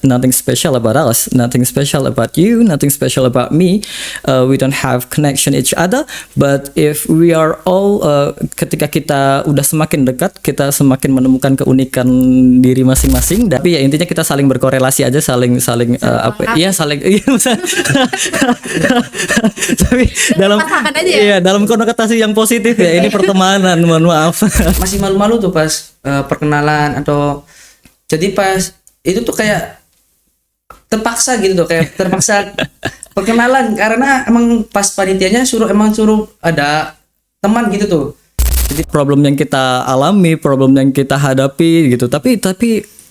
nothing special about us, nothing special about you, nothing special about me. We don't have connection each other, but if we are all ketika kita udah semakin dekat, kita semakin menemukan keunikan diri masing-masing. Tapi ya intinya kita saling berkorelasi aja, saling saling tapi dalam konotasi yang positif ya. Ini pertemanan, mohon maaf. Masih malu-malu tuh pas perkenalan atau jadi pas itu tuh kayak terpaksa gitu tuh, kayak terpaksa perkenalan karena emang pas panitianya suruh ada teman gitu tuh. Jadi problem yang kita alami, problem yang kita hadapi gitu. Tapi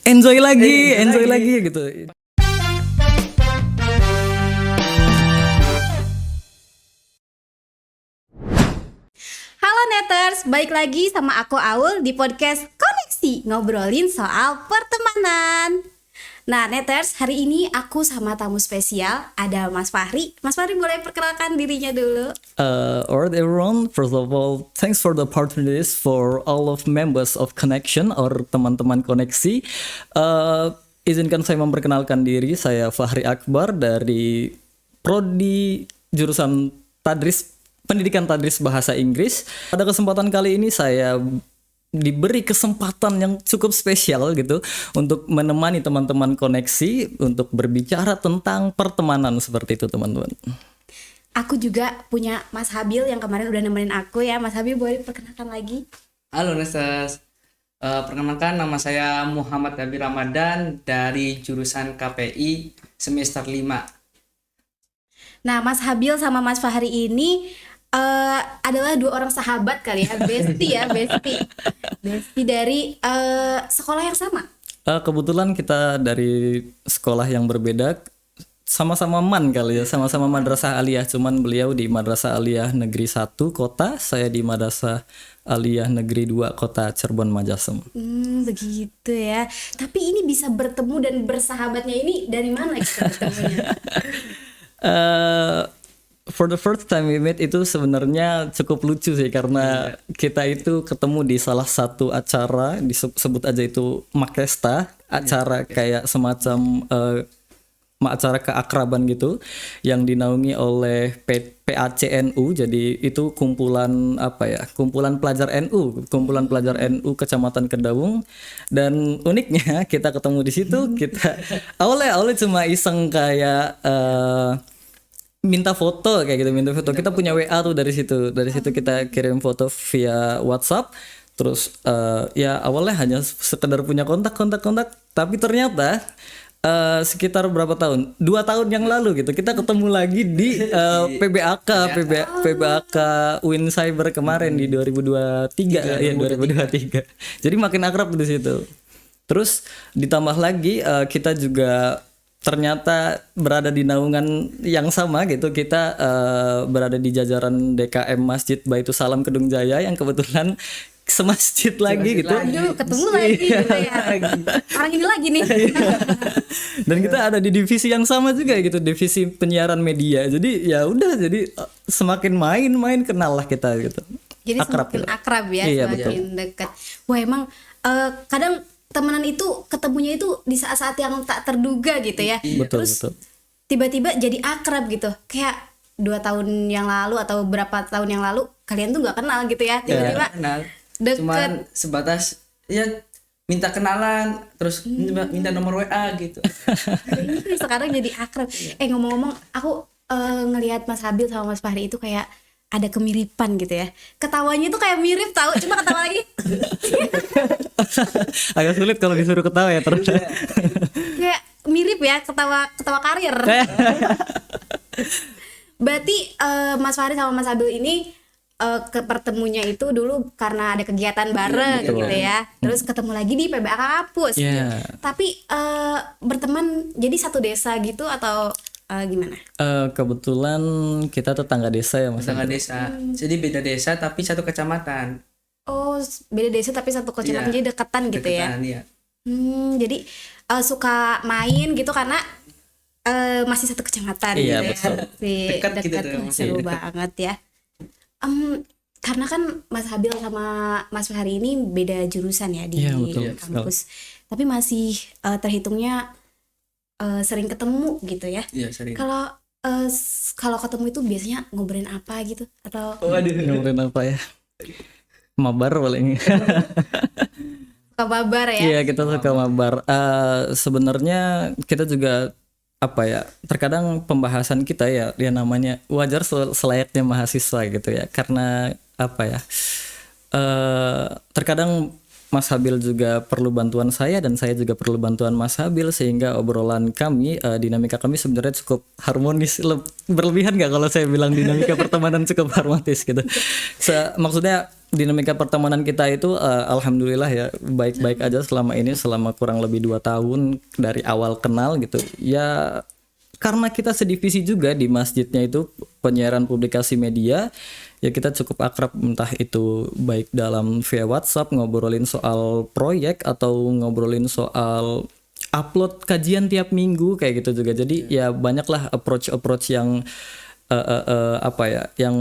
enjoy lagi gitu. Halo Neters, balik lagi sama aku Aul di podcast Koneksi, ngobrolin soal pertemanan. Nah Neters, hari ini aku sama tamu spesial, ada Mas Fahri. Mas Fahri boleh perkenalkan dirinya dulu. Alright everyone, first of all, thanks for the opportunities for all of members of Connection or teman-teman koneksi. Izinkan saya memperkenalkan diri, saya Fahri Akbar dari Prodi jurusan Pendidikan Tadris Bahasa Inggris. Pada kesempatan kali ini saya diberi kesempatan yang cukup spesial gitu untuk menemani teman-teman koneksi untuk berbicara tentang pertemanan seperti itu teman-teman. Aku juga punya Mas Habil yang kemarin udah nemenin aku ya. Mas Habil boleh perkenalkan lagi? Halo Nestes, perkenalkan nama saya Muhammad Habil Ramadan dari jurusan KPI semester 5. Nah Mas Habil sama Mas Fahri ini adalah dua orang sahabat kali ya, bestie dari sekolah yang sama. Kebetulan kita dari sekolah yang berbeda, sama-sama MAN kali ya, sama-sama Madrasah Aliyah, cuman beliau di Madrasah Aliyah Negeri 1 Kota, saya di Madrasah Aliyah Negeri 2 Kota Cirebon Majasem. Begitu ya. Tapi ini bisa bertemu dan bersahabatnya ini dari mana kita ketemunya? For the first time we met itu sebenarnya cukup lucu sih karena kita itu ketemu di salah satu acara, disebut aja itu Makesta, acara kayak semacam acara keakraban gitu yang dinaungi oleh PACNU. Jadi itu kumpulan pelajar NU Kecamatan Kedawung, dan uniknya kita ketemu di situ. Kita awalnya cuma iseng kayak minta foto kita punya WA tuh, dari situ kita kirim foto via WhatsApp. Terus ya awalnya hanya sekedar punya kontak, tapi ternyata sekitar berapa tahun, 2 tahun yang lalu gitu kita ketemu lagi di PBAK UIN Cyber kemarin di 2023. Jadi makin akrab di situ. Terus ditambah lagi kita juga ternyata berada di naungan yang sama gitu. Kita berada di jajaran DKM Masjid Baitus Salam Kedung Jaya yang kebetulan semasjid lagi gitu. Aduh, ketemu lagi gitu ya. Orang ini lagi nih. Dan kita ada di divisi yang sama juga gitu, divisi penyiaran media. Jadi ya udah, jadi semakin main kenal lah kita gitu. Jadi semakin akrab ya, iya, semakin dekat. Wah emang kadang temenan itu ketemunya itu di saat-saat yang tak terduga gitu ya. Betul. Tiba-tiba jadi akrab gitu. Kayak 2 tahun yang lalu atau berapa tahun yang lalu kalian tuh nggak kenal gitu ya. Tiba-tiba deket. Cuman sebatas ya minta kenalan, terus minta nomor WA gitu. Sekarang jadi akrab. Ngomong-ngomong, aku ngelihat Mas Habil sama Mas Fahri itu kayak ada kemiripan gitu ya. Ketawanya tuh kayak mirip tahu, cuma ketawa lagi. Agak sulit kalau disuruh ketawa ya terus. Kayak mirip ya, ketawa karir. Berarti Mas Fahri sama Mas Habil ini kepertemunya itu dulu karena ada kegiatan bareng gitu ya. Terus ketemu lagi di PBAK kampus. Gitu. Tapi berteman jadi satu desa gitu atau gimana? Kebetulan kita tetangga desa ya Mas. Tetangga desa. Jadi beda desa tapi satu kecamatan. Oh, beda desa tapi satu kecamatan, jadi dekatan gitu ya. Iya. Jadi suka main gitu karena masih satu kecamatan iya, gitu betul. ya. Dekat gitu tuh. Seru banget ya. Karena kan Mas Habil sama Mas Fahri ini beda jurusan ya di kampus. Tapi masih terhitungnya sering ketemu gitu ya. Iya, sering. Kalau ketemu itu biasanya ngobrolin apa gitu atau Ngobrolin apa ya? Mabar paling. kabar ya? Iya, kita suka mabar. Sebenarnya kita juga apa ya? Terkadang pembahasan kita ya, dia namanya wajar selayaknya mahasiswa gitu ya. Karena apa ya? Terkadang Mas Habil juga perlu bantuan saya dan saya juga perlu bantuan Mas Habil, sehingga obrolan kami, dinamika kami sebenarnya cukup harmonis. Berlebihan nggak kalau saya bilang dinamika pertemanan cukup harmonis gitu? Maksudnya dinamika pertemanan kita itu alhamdulillah ya baik-baik aja selama ini, selama kurang lebih 2 tahun dari awal kenal gitu ya. Karena kita sedivisi juga di masjidnya itu, penyiaran publikasi media, ya kita cukup akrab, entah itu baik dalam via WhatsApp ngobrolin soal proyek atau ngobrolin soal upload kajian tiap minggu kayak gitu juga. Jadi ya banyaklah approach yang apa ya yang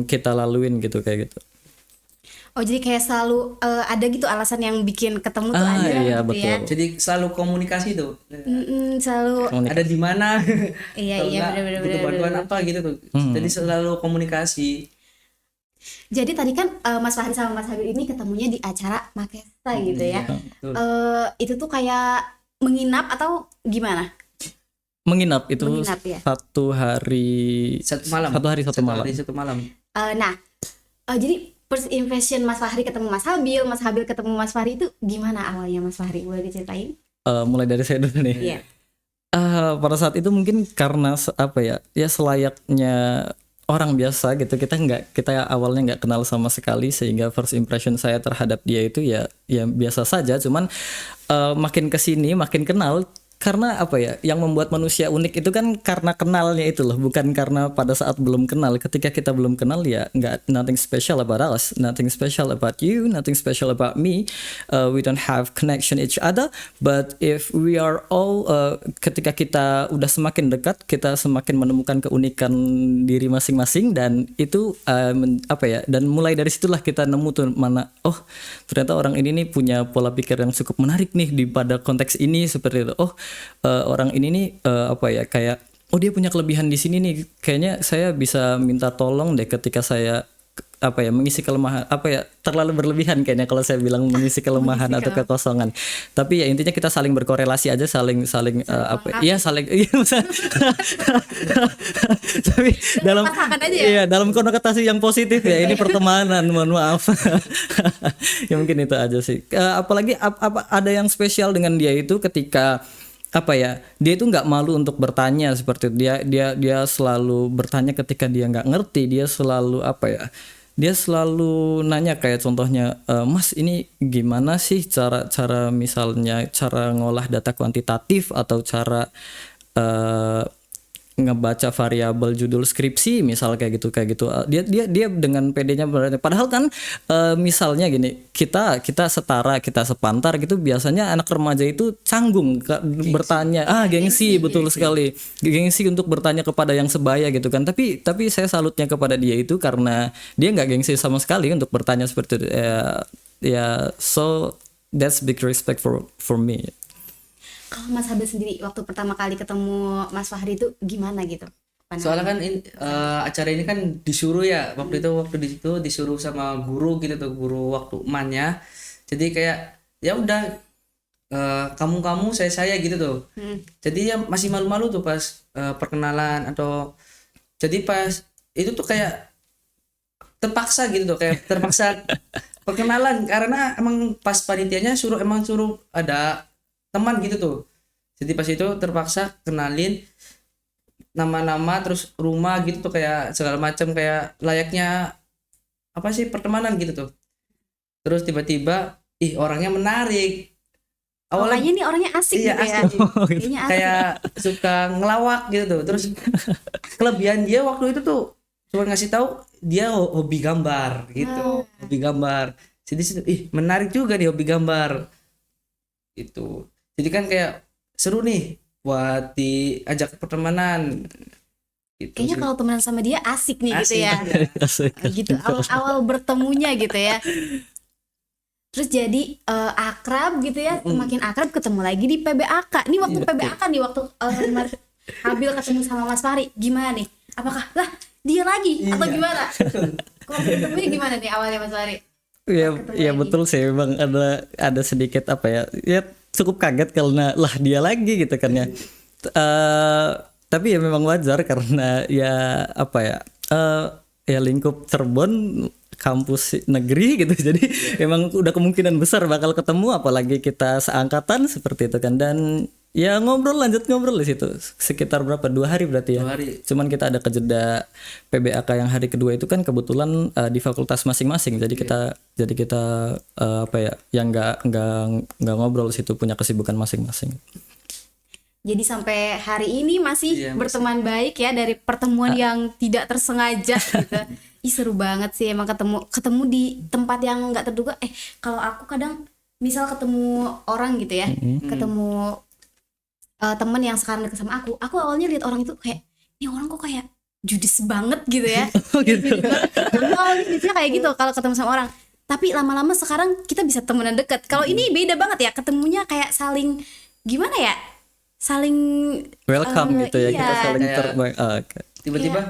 kita laluin gitu kayak gitu. Oh jadi kayak selalu ada gitu alasan yang bikin ketemu tuh ada iya, gitu ya. betul. Jadi selalu komunikasi tuh. Selalu Ada di mana? Iya, Atau iya, enggak, bener-bener, butuh bantuan bener-bener. apa gitu tuh. Jadi selalu komunikasi. Jadi tadi kan Mas Fahri sama Mas Habil ini ketemunya di acara Makesta gitu ya. Betul. Itu tuh kayak menginap atau gimana? Menginap itu Menginap, ya. satu hari Satu malam. satu malam. Satu malam. Jadi first impression Mas Fahri ketemu Mas Habil ketemu Mas Fahri itu gimana awalnya Mas Fahri? Boleh diceritain? Mulai dari saya dulu nih. Iya. Pada saat itu mungkin karena apa ya selayaknya orang biasa gitu, kita awalnya nggak kenal sama sekali, sehingga first impression saya terhadap dia itu ya biasa saja. Cuman makin kesini makin kenal. Karena apa ya, yang membuat manusia unik itu kan karena kenalnya itu loh, bukan karena pada saat belum kenal. Ketika kita belum kenal ya nothing special about us, nothing special about you, nothing special about me. We don't have connection each other, but if we are all ketika kita udah semakin dekat, kita semakin menemukan keunikan diri masing-masing, dan itu apa ya, dan mulai dari situlah kita nemu tuh mana, oh ternyata orang ini nih punya pola pikir yang cukup menarik nih di pada konteks ini seperti itu. Oh orang ini nih apa ya, kayak oh dia punya kelebihan di sini nih, kayaknya saya bisa minta tolong deh ketika saya apa ya mengisi kelemahan, apa ya terlalu berlebihan kayaknya kalau saya bilang mengisi kelemahan atau kekosongan. Tapi ya intinya kita saling berkorelasi aja, saling apa iya saling iya tapi dalam aja ya? iya dalam konotasi yang positif ya, ini pertemanan, mohon maaf. Ya mungkin itu aja sih. Apalagi apa ada yang spesial dengan dia itu ketika apa ya, dia itu nggak malu untuk bertanya seperti itu. Dia selalu bertanya ketika dia nggak ngerti. Dia selalu apa ya, dia selalu nanya kayak contohnya, Mas ini gimana sih cara misalnya cara ngolah data kuantitatif atau cara ngebaca variabel judul skripsi misal kayak gitu. Dia dengan pedenya berarti, padahal kan misalnya gini, kita setara, kita sepantar gitu, biasanya anak remaja itu canggung bertanya, gengsi betul sekali, gengsi untuk bertanya kepada yang sebaya gitu kan. Tapi saya salutnya kepada dia itu karena dia nggak gengsi sama sekali untuk bertanya seperti itu. So that's big respect for me. Kalau Mas Habil sendiri waktu pertama kali ketemu Mas Fahri itu gimana gitu? Soalnya kan acara ini kan disuruh ya, waktu di situ disuruh sama guru gitu tuh, guru waktu emannya. Jadi kayak ya udah kamu saya gitu tuh. Jadi ya masih malu-malu tuh pas perkenalan, atau jadi pas itu tuh kayak terpaksa gitu tuh, kayak terpaksa perkenalan karena emang pas panitianya suruh ada teman gitu tuh. Jadi pas itu terpaksa kenalin nama-nama, terus rumah gitu tuh, kayak segala macam, kayak layaknya apa sih pertemanan gitu tuh. Terus tiba-tiba orangnya menarik. Awalnya nih orangnya asik iya, gitu ya. asik. Kayaknya asik. Kayak suka ngelawak gitu tuh. Terus kelebihan dia waktu itu tuh cuma ngasih tahu dia hobi gambar gitu. Hobi gambar. Jadi menarik juga nih hobi gambar. Itu. Jadi kan kayak seru nih buat diajak pertemanan. Gitu. Kayaknya kalau temenan sama dia asik nih gitu Asik, ya. ya. Gitu awal bertemunya gitu ya. terus jadi akrab gitu ya, makin akrab, ketemu lagi di PBAK. Ini waktu PBAK nih, waktu Mas Habil ketemu sama Mas Fahri, gimana nih? Apakah lah dia lagi atau gimana? Kalau ketemunya gimana nih awalnya Mas Fahri? Ya betul sih, memang ada sedikit apa ya cukup kaget karena lah dia lagi gitu kan ya. Tapi ya memang wajar karena ya apa ya ya lingkup Cirebon, kampus negeri gitu, jadi emang udah kemungkinan besar bakal ketemu, apalagi kita seangkatan seperti itu kan. Dan ya lanjut ngobrol di situ sekitar berapa, 2 hari berarti ya. 2 hari. Cuman kita ada kejeda PBAK yang hari kedua itu kan kebetulan di fakultas masing-masing, jadi kita apa ya nggak ngobrol di situ, punya kesibukan masing-masing. Jadi sampai hari ini masih berteman baik ya, dari pertemuan yang tidak tersengaja gitu. Ih, seru banget sih emang ketemu di tempat yang nggak terduga. Kalau aku kadang misal ketemu orang gitu ya, ketemu temen yang sekarang deket sama aku awalnya lihat orang itu kayak, ini orang kok kayak judes banget gitu ya. Gitu. Awalnya gitu kayak gitu kalau ketemu sama orang. Tapi lama-lama sekarang kita bisa temenan deket. Kalau ini beda banget ya, ketemunya kayak saling gimana ya? Saling Welcome gitu ya, iya. kita saling Tiba-tiba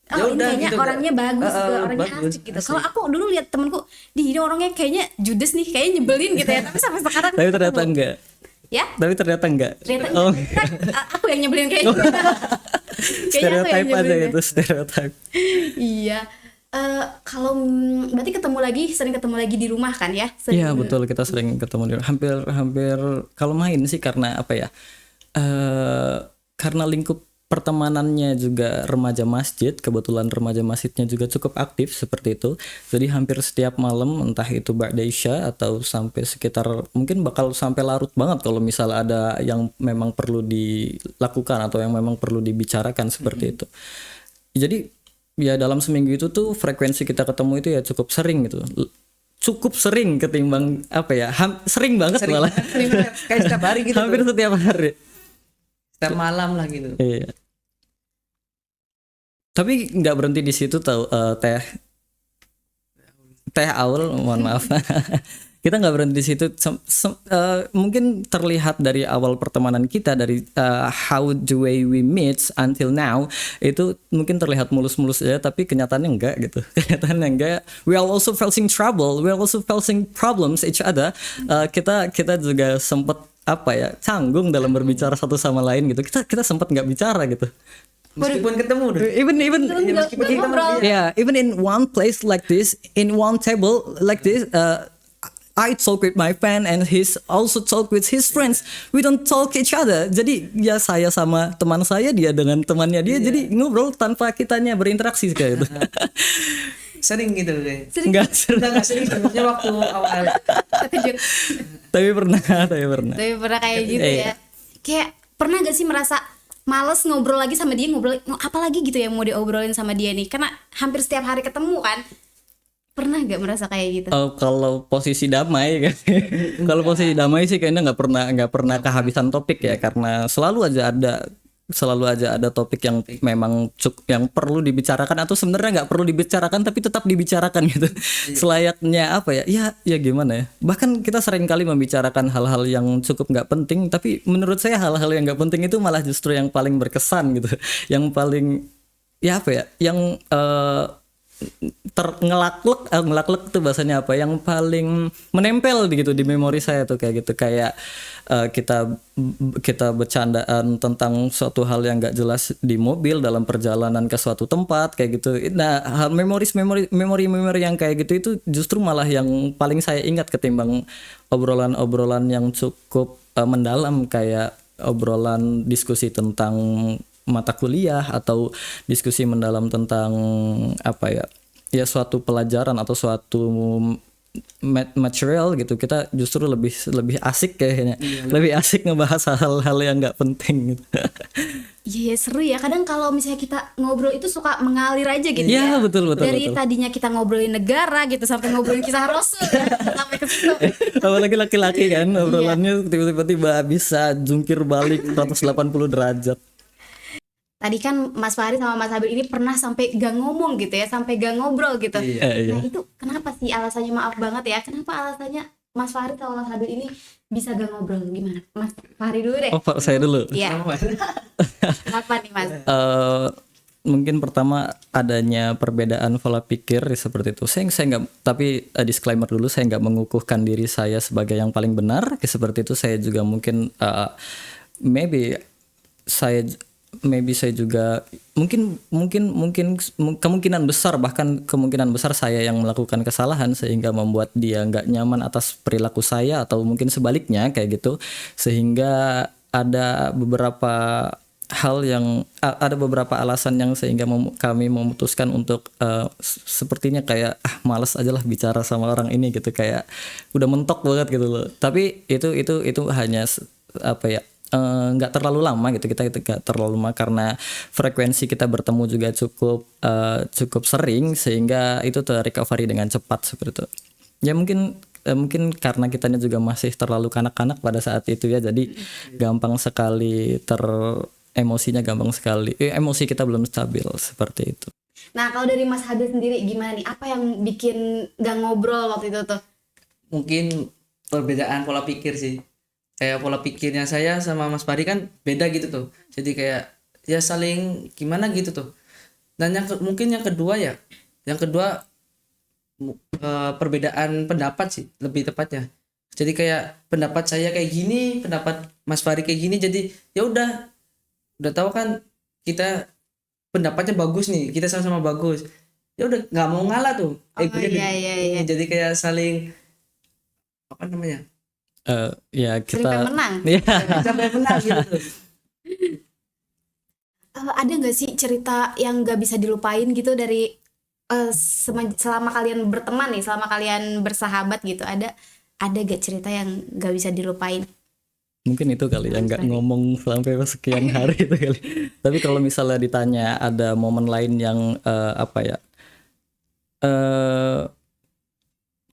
ya ini udah kayaknya gitu, orangnya bagus gitu, orangnya bagus, asik gitu. Kalau aku dulu lihat temenku, ini orangnya kayaknya judes nih, kayaknya nyebelin gitu ya. Tapi sampai sekarang tapi ternyata enggak. Ya? Tapi ternyata enggak. Ternyata aku yang nyebelin kayaknya. Stereotype aja gitu, stereotype. Iya. Kalau berarti sering ketemu lagi di rumah kan ya? Iya betul, kita sering ketemu di hampir kalau main sih karena apa ya? Karena lingkup pertemanannya juga remaja masjid, kebetulan remaja masjidnya juga cukup aktif seperti itu. Jadi hampir setiap malam, entah itu ba'da isya atau sampai sekitar mungkin bakal sampai larut banget kalau misal ada yang memang perlu dilakukan atau yang memang perlu dibicarakan seperti itu. Jadi ya dalam seminggu itu tuh frekuensi kita ketemu itu ya cukup sering gitu. Cukup sering ketimbang apa ya? Sering banget malah. Sering banget. Kayak setiap hari gitu. Hampir setiap hari. Setiap malam lah gitu. Iya. Tapi nggak berhenti di situ tau, Teh Aul, mohon maaf. Kita nggak berhenti di situ. Mungkin terlihat dari awal pertemanan kita, dari how the way we meet until now, itu mungkin terlihat mulus-mulus aja, tapi kenyataannya enggak gitu. Kenyataannya enggak. We are also facing trouble, we are also facing problems each other. Kita juga sempat apa ya, canggung dalam berbicara satu sama lain gitu. Kita sempat nggak bicara gitu. Meskipun ketemu deh. Even ngobrol. even in one place like this, in one table like this, I talk with my friend and he's also talk with his friends. We don't talk each other. Jadi ya saya sama teman saya, dia dengan temannya dia, jadi ngobrol tanpa kitanya berinteraksi kayak gitu. Sering gitu deh. Enggak sering. Enggak sering sebenarnya waktu awal. Terkejut. Tapi pernah. Tapi pernah kayak gitu ya. Kayak pernah gak sih merasa males ngobrol lagi sama dia, apa lagi gitu yang mau diobrolin sama dia nih, karena hampir setiap hari ketemu kan. Pernah gak merasa kayak gitu? Kalau posisi damai kan. Kalau posisi damai sih kayaknya nggak pernah kehabisan topik ya, karena selalu aja ada topik yang memang yang perlu dibicarakan, atau sebenarnya nggak perlu dibicarakan tapi tetap dibicarakan gitu. Selayaknya apa ya gimana ya, bahkan kita sering kali membicarakan hal-hal yang cukup nggak penting, tapi menurut saya hal-hal yang nggak penting itu malah justru yang paling berkesan gitu, yang paling ya apa ya, yang ngelaklek tuh bahasanya apa, yang paling menempel gitu di memori saya tuh kayak gitu, kayak kita bercandaan tentang suatu hal yang nggak jelas di mobil dalam perjalanan ke suatu tempat kayak gitu. Nah, memori yang kayak gitu itu justru malah yang paling saya ingat ketimbang obrolan yang cukup mendalam, kayak obrolan diskusi tentang mata kuliah atau diskusi mendalam tentang apa ya suatu pelajaran atau suatu material gitu. Kita justru lebih asik kayaknya, lebih asik ngebahas hal-hal yang nggak penting gitu. Iya, seru ya. Kadang kalau misalnya kita ngobrol itu suka mengalir aja gitu ya. Iya, betul. Dari tadinya kita ngobrolin negara gitu sampai ngobrolin kisah Rasul ya, sampai ke situ. Apalagi laki-laki kan, obrolannya tiba-tiba bisa jungkir balik 180 derajat. tadi kan Mas Fahri sama Mas Habil ini pernah sampai gak ngomong gitu ya, sampai gak ngobrol gitu. Iya. Nah itu kenapa sih alasannya, maaf banget ya, kenapa alasannya Mas Fahri sama Mas Habil ini bisa gak ngobrol, gimana? Mas Fahri dulu deh. Oh, Pak, saya dulu. Iya, Kenapa, Mas? kenapa nih Mas? Mungkin pertama adanya perbedaan pola pikir seperti itu. Saya nggak, tapi disclaimer dulu, saya nggak mengukuhkan diri saya sebagai yang paling benar. Seperti itu saya juga mungkin maybe saya juga mungkin kemungkinan besar, bahkan kemungkinan besar saya yang melakukan kesalahan sehingga membuat dia nggak nyaman atas perilaku saya, atau mungkin sebaliknya kayak gitu, sehingga ada beberapa alasan yang sehingga kami memutuskan untuk sepertinya kayak malas aja lah bicara sama orang ini gitu, kayak udah mentok banget gitu loh. Tapi itu hanya nggak terlalu lama gitu, kita nggak terlalu lama karena frekuensi kita bertemu juga cukup sering, sehingga itu recovery dengan cepat seperti itu. Ya mungkin karena kitanya juga masih terlalu kanak-kanak pada saat itu ya, jadi gampang sekali emosinya gampang sekali. Emosi kita belum stabil seperti itu. Nah kalau dari Mas Habil sendiri gimana nih? Apa yang bikin gak ngobrol waktu itu tuh? Mungkin perbedaan pola pikir sih. Kayak pola pikirnya saya sama Mas Fahri kan beda gitu tuh. Jadi kayak ya saling gimana gitu tuh. Dan mungkin yang kedua perbedaan pendapat sih lebih tepatnya. Jadi kayak pendapat saya kayak gini, pendapat Mas Fahri kayak gini, jadi ya udah tahu kan kita pendapatnya bagus nih, kita sama-sama bagus, ya udah nggak mau ngalah tuh. Iya. Jadi kayak saling apa namanya, Ya kita Sering menang. sampai menang gitu tuh. Ada nggak sih cerita yang nggak bisa dilupain gitu dari selama kalian berteman nih, selama kalian bersahabat gitu, ada gak cerita yang nggak bisa dilupain? Mungkin itu kali yang nggak ngomong sampai sekian hari itu kali. Tapi kalau misalnya ditanya ada momen lain yang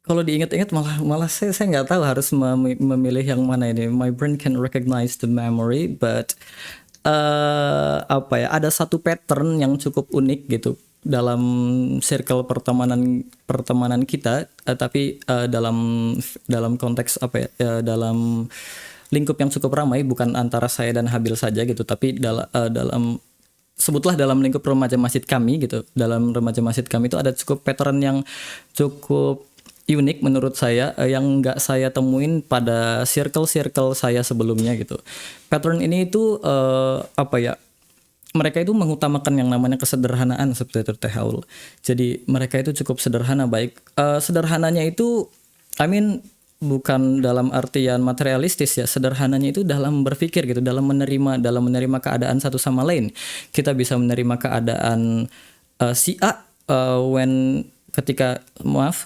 kalau diingat-ingat malah saya nggak tahu harus memilih yang mana ini. My brain can recognize the memory, but ada satu pattern yang cukup unik gitu dalam circle pertemanan kita, tapi dalam konteks dalam lingkup yang cukup ramai, bukan antara saya dan Habil saja gitu, tapi dalam sebutlah dalam lingkup remaja masjid kami gitu. Dalam remaja masjid kami itu ada cukup pattern yang cukup unik menurut saya, yang nggak saya temuin pada circle saya sebelumnya gitu. Pattern ini itu mereka itu mengutamakan yang namanya kesederhanaan seperti itu Teh Haul. Jadi mereka itu cukup sederhana, baik sederhananya itu bukan dalam artian materialistis ya, sederhananya itu dalam berpikir gitu, dalam menerima keadaan satu sama lain. Kita bisa menerima keadaan si A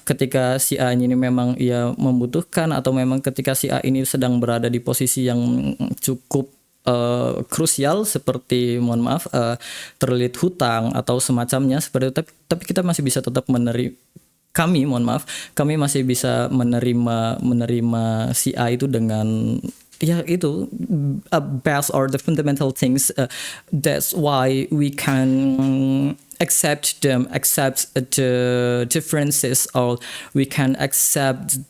ketika si A ini memang ia membutuhkan, atau memang ketika si A ini sedang berada di posisi yang cukup krusial, seperti terlilit hutang atau semacamnya seperti itu, tapi kita masih bisa tetap kami masih bisa menerima si A itu dengan ya itu base or the fundamental things. That's why we can accept the differences, or we can accept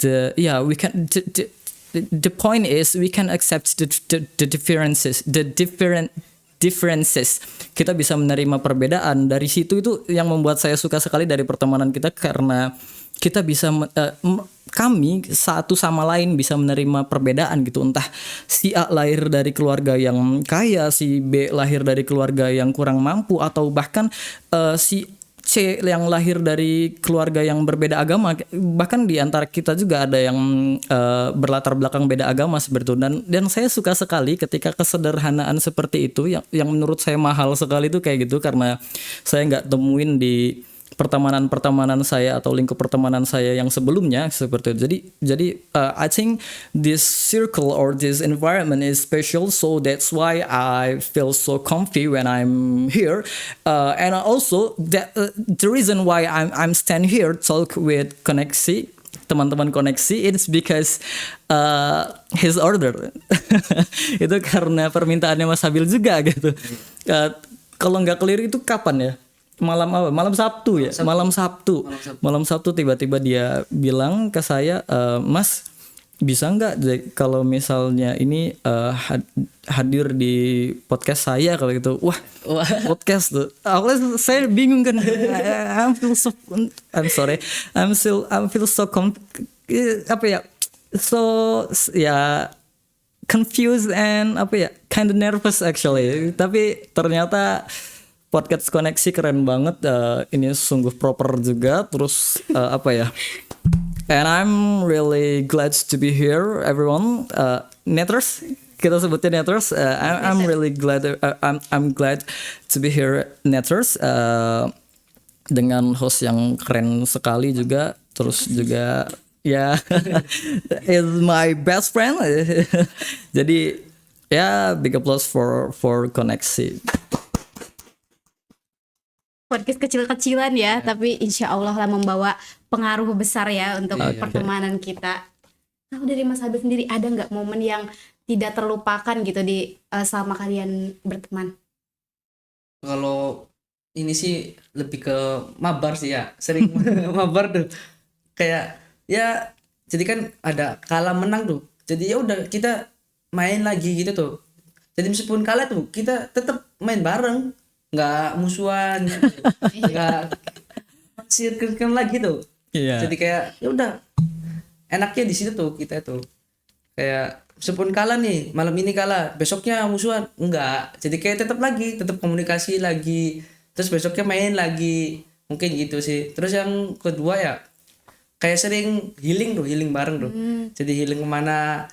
the point is we can accept the differences. Kita bisa menerima perbedaan. Dari situ itu yang membuat saya suka sekali dari pertemanan kita, karena kita bisa kami satu sama lain bisa menerima perbedaan gitu. Entah si A lahir dari keluarga yang kaya, si B lahir dari keluarga yang kurang mampu, atau bahkan si C yang lahir dari keluarga yang berbeda agama. Bahkan di antara kita juga ada yang berlatar belakang beda agama seperti itu. Dan saya suka sekali ketika kesederhanaan seperti itu yang menurut saya mahal sekali itu kayak gitu, karena saya nggak temuin di pertemanan saya atau lingkup pertemanan saya yang sebelumnya seperti itu. Jadi I think this circle or this environment is special, so that's why I feel so comfy when I'm here, and also that the reason why I'm stand here talk with Koneksi, teman-teman Koneksi, it's because his order. Itu karena permintaannya Mas Habil juga gitu. kalau nggak keliru itu kapan ya? Malam apa? Malam Sabtu ya. Malam Sabtu tiba-tiba dia bilang ke saya, Mas, bisa nggak kalau misalnya ini hadir di podcast saya kalau gitu. Wah, podcast tuh. Awalnya saya bingung kan. I'm feel so apa ya? So ya confused and apa ya? Kind of nervous actually. Tapi ternyata podcast koneksi keren banget. Ini sungguh proper juga. Terus apa ya? And I'm really glad to be here, everyone. Netters, kita sebutnya Netters. I'm really glad. I'm glad to be here, Netters. Dengan host yang keren sekali juga. Terus juga, ya, is my best friend. Jadi, ya, big applause for koneksi. Podcast kecil-kecilan ya, tapi insya Allah lah membawa pengaruh besar ya untuk pertemanan kita. Nah, dari Mas Habil sendiri ada nggak momen yang tidak terlupakan gitu di selama kalian berteman? Kalau ini sih lebih ke mabar sih ya, sering mabar tuh. Kayak ya, jadi kan ada kalah menang tuh. Jadi ya udah kita main lagi gitu tuh. Jadi meskipun kalah tuh kita tetap main bareng, nggak musuhan, nggak sirkelkan lagi tuh. Jadi kayak ya udah enaknya di situ tuh kita tuh kayak meskipun kalah nih malam ini kalah, besoknya musuhan enggak. Jadi kayak tetap komunikasi lagi, terus besoknya main lagi, mungkin gitu sih. Terus yang kedua ya kayak sering healing bareng tuh. Jadi healing kemana?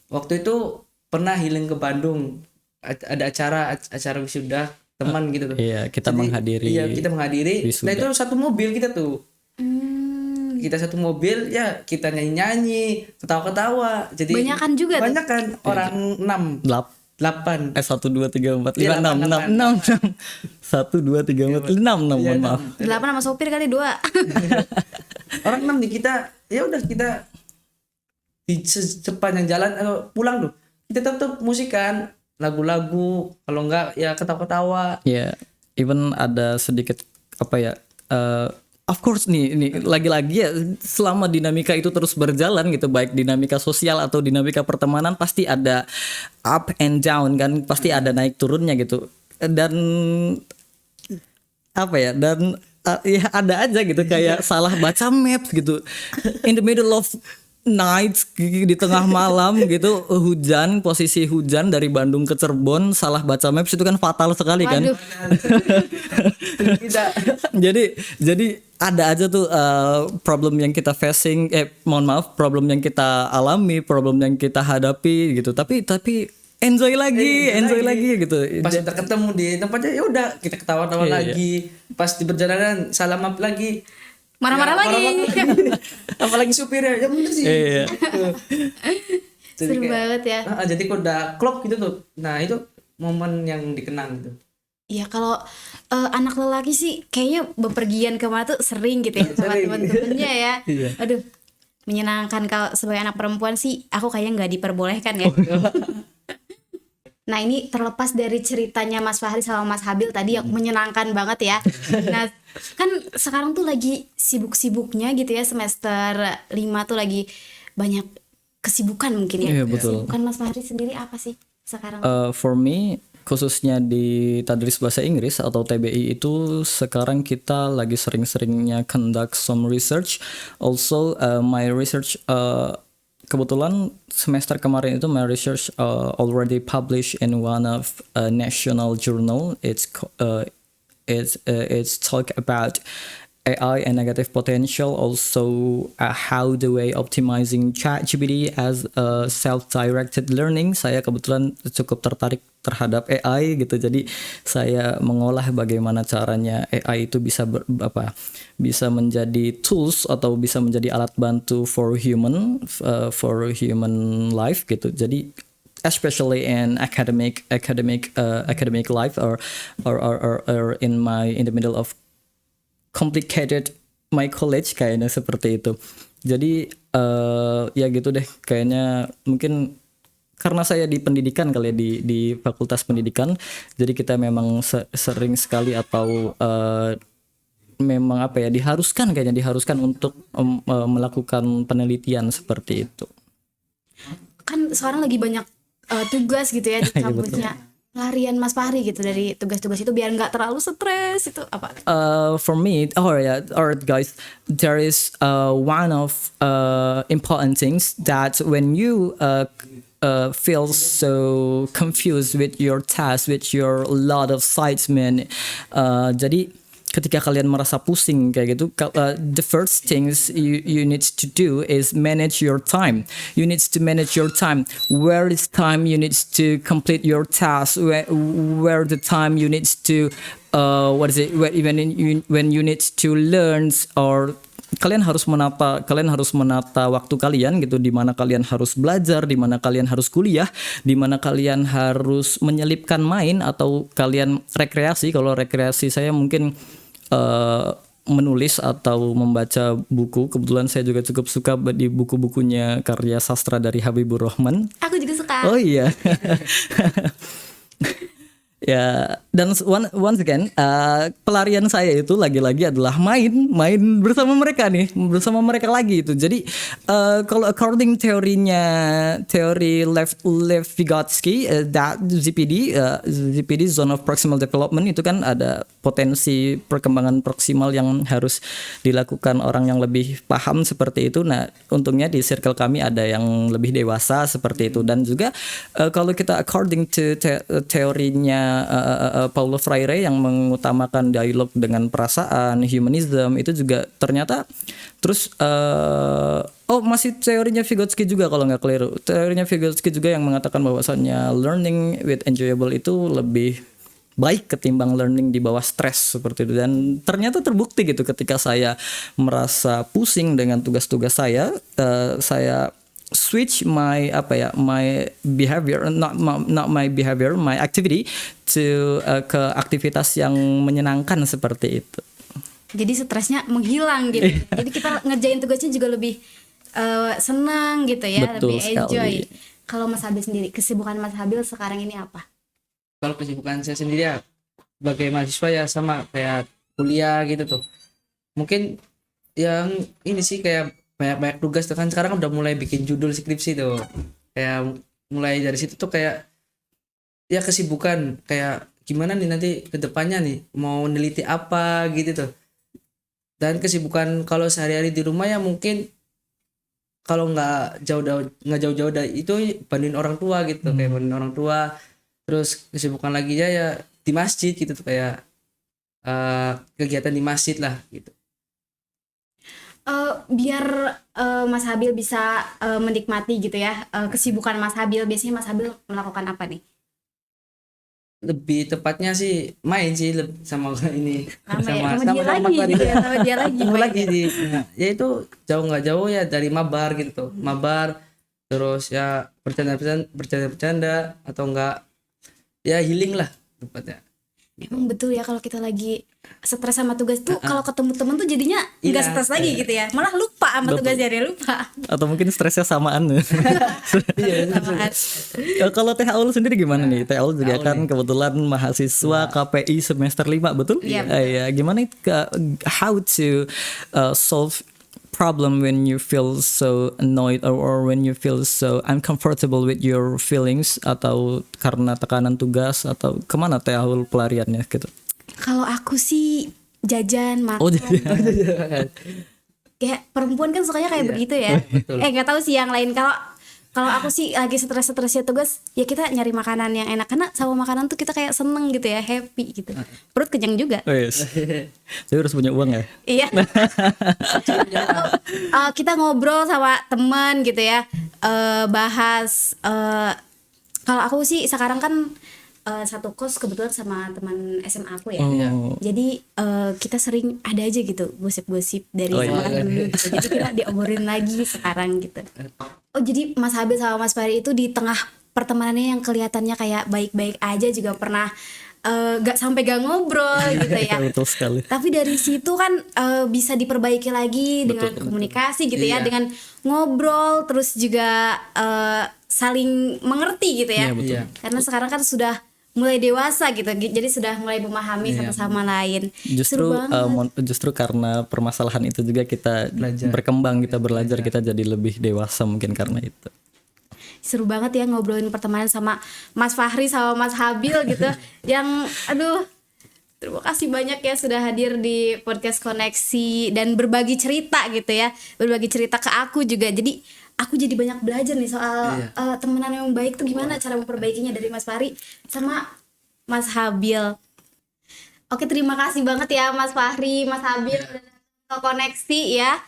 Waktu itu pernah healing ke Bandung, ada acara wisuda teman gitu tuh. Iya, kita menghadiri. Iya, kita menghadiri. wisuda. Nah itu satu mobil kita tuh. Kita satu mobil ya, kita nyanyi, ketawa-ketawa. Jadi Banyakan juga tuh. Banyakan orang 6, 8. 1 2 3 4 Iya, 5 6 1 2 3 4 5 6 mohon maaf. 8 sama sopir kali 2. Orang 6 nih kita. Ya udah kita di sepanjang jalan atau pulang tuh kita tetap musikan lagu-lagu, kalau enggak ya ketawa-ketawa. Ya, even ada sedikit apa ya? Of course nih lagi-lagi ya, selama dinamika itu terus berjalan gitu, baik dinamika sosial atau dinamika pertemanan pasti ada up and down kan, pasti ada naik turunnya gitu. Dan apa ya? Dan ya ada aja gitu kayak salah baca maps gitu. In the middle of night, di tengah malam gitu, posisi hujan dari Bandung ke Cirebon, salah baca maps itu kan fatal sekali kan. jadi ada aja tuh problem yang kita facing, problem yang kita alami, problem yang kita hadapi gitu. Tapi enjoy lagi gitu. Pas kita ketemu di tempatnya ya udah kita ketawa-tawa lagi. Pas di perjalanan salah map lagi. Marah-marah lagi. Apalagi supirnya, ya bener sih. Iya. Seru banget ya. Jadi kok udah klop gitu tuh. Nah itu momen yang dikenang gitu. Iya, kalau anak lelaki sih kayaknya bepergian kemana tuh sering gitu ya sama temen-temennya ya. Aduh, menyenangkan. Kalau sebagai anak perempuan sih aku kayaknya nggak diperbolehkan ya. Nah, ini terlepas dari ceritanya Mas Fahri sama Mas Habil tadi yang menyenangkan banget ya. Nah, kan sekarang tuh lagi sibuk-sibuknya gitu ya, semester 5 tuh lagi banyak kesibukan mungkin ya. Iya, betul. Kesibukan Mas Fahri sendiri apa sih sekarang? For me, khususnya di Tadris Bahasa Inggris atau TBI itu sekarang kita lagi sering-seringnya conduct some research. Also my research kebetulan semester kemarin itu my research already published in one of national journal. It's talk about AI and negative potential, also how the way optimizing ChatGPT as a self-directed learning. Saya kebetulan cukup tertarik terhadap AI gitu, jadi saya mengolah bagaimana caranya AI itu bisa bisa menjadi tools atau bisa menjadi alat bantu for human life gitu. Jadi especially in academic life or in the middle of complicated my college, kayaknya seperti itu. Jadi ya gitu deh, kayaknya mungkin karena saya di pendidikan kali ya, di fakultas pendidikan, jadi kita memang sering sekali atau memang apa ya, diharuskan untuk melakukan penelitian seperti itu. Kan sekarang lagi banyak tugas gitu ya di Iya, kampusnya. Pelarian Mas Fahri gitu dari tugas-tugas itu biar nggak terlalu stres itu apa? For me, alright guys, there is one of important things that when you feel so confused with your task, with your lot of sidesmen, jadi ketika kalian merasa pusing kayak gitu, the first things you need to do is manage your time. You need to manage your time. Where is time you need to complete your task? Where the time you need to when you need to learn, or kalian harus menata waktu kalian gitu, di mana kalian harus belajar, di mana kalian harus kuliah, di mana kalian harus menyelipkan main atau kalian rekreasi. Kalau rekreasi saya mungkin menulis atau membaca buku. Kebetulan saya juga cukup suka di buku-bukunya karya sastra dari Habibur Rahman. Aku juga suka. Oh iya. Ya, dan once again, pelarian saya itu lagi-lagi adalah main bersama mereka lagi itu. Jadi kalau according teori Lev Vygotsky, that ZPD zone of proximal development itu kan ada potensi perkembangan proksimal yang harus dilakukan orang yang lebih paham seperti itu. Nah, untungnya di circle kami ada yang lebih dewasa seperti itu, dan juga kalau kita according to teorinya Paulo Freire yang mengutamakan dialog dengan perasaan, humanism, itu juga ternyata terus masih teorinya Vygotsky juga kalau nggak keliru. Teorinya Vygotsky juga yang mengatakan bahwasannya learning with enjoyable itu lebih baik ketimbang learning di bawah stres seperti itu. Dan ternyata terbukti gitu, ketika saya merasa pusing dengan tugas-tugas saya switch my behavior, not my behavior, my activity to ke aktivitas yang menyenangkan seperti itu. Jadi stresnya menghilang gitu. Jadi kita ngerjain tugasnya juga lebih senang gitu ya. Betul lebih enjoy. sekali. Kalau Mas Habil sendiri, kesibukan Mas Habil sekarang ini apa? Kalau kesibukan saya sendiri ya sebagai mahasiswa ya sama kayak kuliah gitu tuh. Mungkin yang ini sih kayak banyak tugas tuh kan, sekarang udah mulai bikin judul skripsi tuh. Kayak mulai dari situ tuh kayak ya kesibukan kayak gimana nih nanti ke depannya nih mau neliti apa gitu tuh. Dan kesibukan kalau sehari-hari di rumah ya mungkin kalau nggak jauh-jauh dari itu bandingin orang tua gitu, kayak bandingin orang tua. Terus kesibukan lagi ya di masjid gitu tuh, kayak kegiatan di masjid lah gitu. Biar Mas Habil bisa menikmati gitu ya kesibukan Mas Habil, biasanya Mas Habil melakukan apa nih? Lebih tepatnya sih main sih sama ini Sama dia lagi ketemu lagi ya itu jauh nggak jauh ya dari mabar gitu tuh. Mabar terus ya bercanda atau enggak ya healing lah tepatnya. Emang betul ya, kalau kita lagi stres sama tugas tuh kalau ketemu temen tuh jadinya nggak stres lagi gitu ya, malah lupa sama tugasnya, dia lupa. Atau mungkin stresnya samaan. Kalau Teh Aul sendiri gimana nih? Teh Aul juga kan kebetulan mahasiswa KPI semester 5, betul? Iya. Ya, gimana how to solve problem when you feel so annoyed or when you feel so uncomfortable with your feelings, atau karena tekanan tugas, atau kemana Teh Aul pelariannya gitu? Kalau aku sih jajan, makan. Oh, jajan. Kayak perempuan kan sukanya kayak begitu ya. Nggak tahu sih yang lain. Kalau aku sih lagi stres-stresnya tugas, ya kita nyari makanan yang enak, karena sama makanan tuh kita kayak seneng gitu ya, happy gitu. Perut kenyang juga. Oh, yes. Saya harus punya uang ya. Iya. Kita ngobrol sama teman gitu ya, bahas. Kalau aku sih sekarang kan satu kos kebetulan sama teman SMA aku ya. Jadi kita sering ada aja gitu gosip-gosip dari zaman dulu gitu. Jadi kita diobrolin lagi sekarang gitu. Oh, jadi Mas Habil sama Mas Fahri itu di tengah pertemanannya yang kelihatannya kayak baik-baik aja juga pernah gak sampai gak ngobrol gitu ya. Betul sekali. Tapi dari situ kan bisa diperbaiki lagi dengan komunikasi gitu ya, Iya. dengan ngobrol, terus juga saling mengerti gitu ya. Iya, betul. Iya. Karena sekarang kan sudah mulai dewasa gitu, jadi sudah mulai memahami satu sama lain. Justru Seru banget. justru karena permasalahan itu juga kita Belajar. berkembang, kita belajar, kita jadi lebih dewasa mungkin karena itu. Seru banget ya ngobrolin pertemanan sama Mas Fahri sama Mas Habil gitu. Yang aduh, terima kasih banyak ya sudah hadir di podcast Koneksi dan berbagi cerita gitu ya. Berbagi cerita ke aku juga. Jadi aku jadi banyak belajar nih soal temenan yang baik tuh gimana cara memperbaikinya dari Mas Fahri sama Mas Habil. Oke, terima kasih banget ya Mas Fahri, Mas Habil udah datang ke Koneksi ya.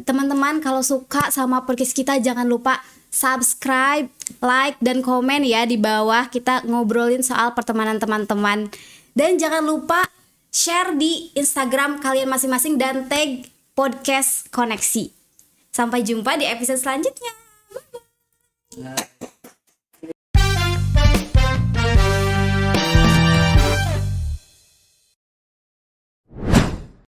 Teman-teman kalau suka sama podcast kita jangan lupa subscribe, like, dan komen ya di bawah. Kita ngobrolin soal pertemanan teman-teman. Dan jangan lupa share di Instagram kalian masing-masing dan tag podcast Koneksi. Sampai jumpa di episode selanjutnya. Bye-bye.